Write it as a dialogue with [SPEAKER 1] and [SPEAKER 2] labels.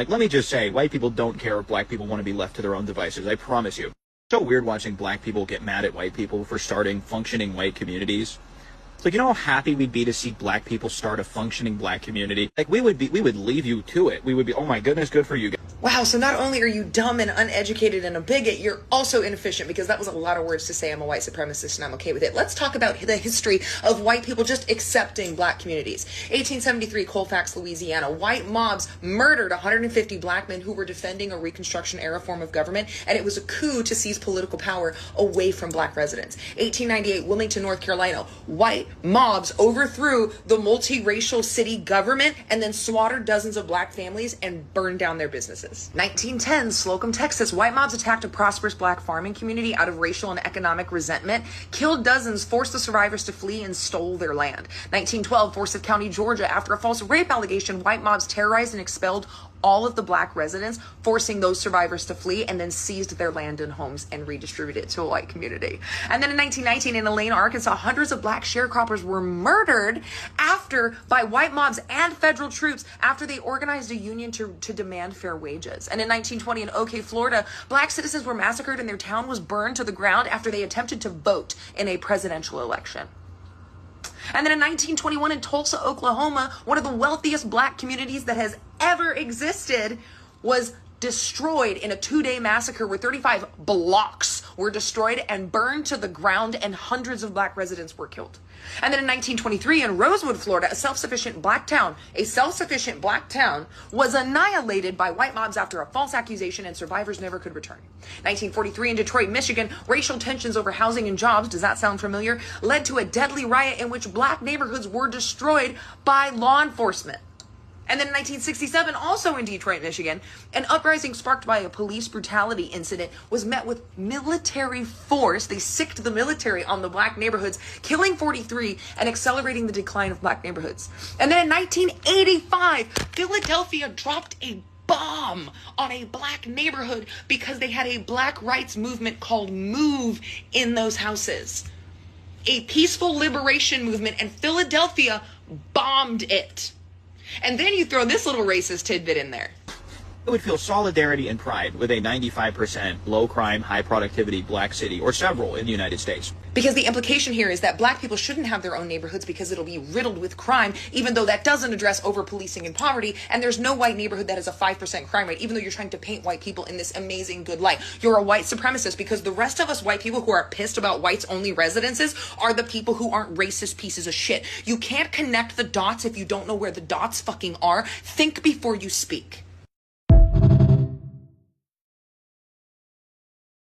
[SPEAKER 1] Like, let me just say, white people don't care if black people want to be left to their own devices. I promise you. It's so weird watching black people get mad at white people for starting functioning white communities. It's like, you know how happy we'd be to see black people start a functioning black community? Like, we would leave you to it. We would be, oh my goodness, good for you guys.
[SPEAKER 2] Wow, so not only are you dumb and uneducated and a bigot, you're also inefficient, because that was a lot of words to say. I'm a white supremacist and I'm okay with it. Let's talk about the history of white people just accepting black communities. 1873, Colfax, Louisiana. White mobs murdered 150 black men who were defending a Reconstruction era form of government, and it was a coup to seize political power away from black residents. 1898, Wilmington, North Carolina. White mobs overthrew the multiracial city government and then slaughtered dozens of black families and burned down their businesses. 1910, Slocum, Texas. White mobs attacked a prosperous black farming community out of racial and economic resentment, killed dozens, forced the survivors to flee, and stole their land. 1912, Forsyth County, Georgia. After a false rape allegation, white mobs terrorized and expelled all of the black residents, forcing those survivors to flee, and then seized their land and homes and redistributed it to a white community. And then in 1919, in Elaine, Arkansas, hundreds of black sharecroppers were murdered by white mobs and federal troops after they organized a union to demand fair wages. And in 1920, in OK, Florida, black citizens were massacred and their town was burned to the ground after they attempted to vote in a presidential election. And then in 1921, in Tulsa, Oklahoma, one of the wealthiest black communities that has ever existed was destroyed in a 2-day massacre where 35 blocks were destroyed and burned to the ground, and hundreds of black residents were killed. And then in 1923, in Rosewood, Florida, a self-sufficient black town was annihilated by white mobs after a false accusation, and survivors never could return. 1943, in Detroit, Michigan, racial tensions over housing and jobs, does that sound familiar, led to a deadly riot in which black neighborhoods were destroyed by law enforcement. And then in 1967, also in Detroit, Michigan, an uprising sparked by a police brutality incident was met with military force. They sicked the military on the black neighborhoods, killing 43 and accelerating the decline of black neighborhoods. And then in 1985, Philadelphia dropped a bomb on a black neighborhood because they had a black rights movement called MOVE in those houses. A peaceful liberation movement, and Philadelphia bombed it. And then you throw this little racist tidbit in there.
[SPEAKER 1] I would feel solidarity and pride with a 95% low crime, high productivity black city, or several in the United States.
[SPEAKER 2] Because the implication here is that black people shouldn't have their own neighborhoods because it'll be riddled with crime, even though that doesn't address over-policing and poverty, and there's no white neighborhood that has a 5% crime rate, even though you're trying to paint white people in this amazing good light. You're a white supremacist, because the rest of us white people who are pissed about whites-only residences are the people who aren't racist pieces of shit. You can't connect the dots if you don't know where the dots fucking are. Think before you speak.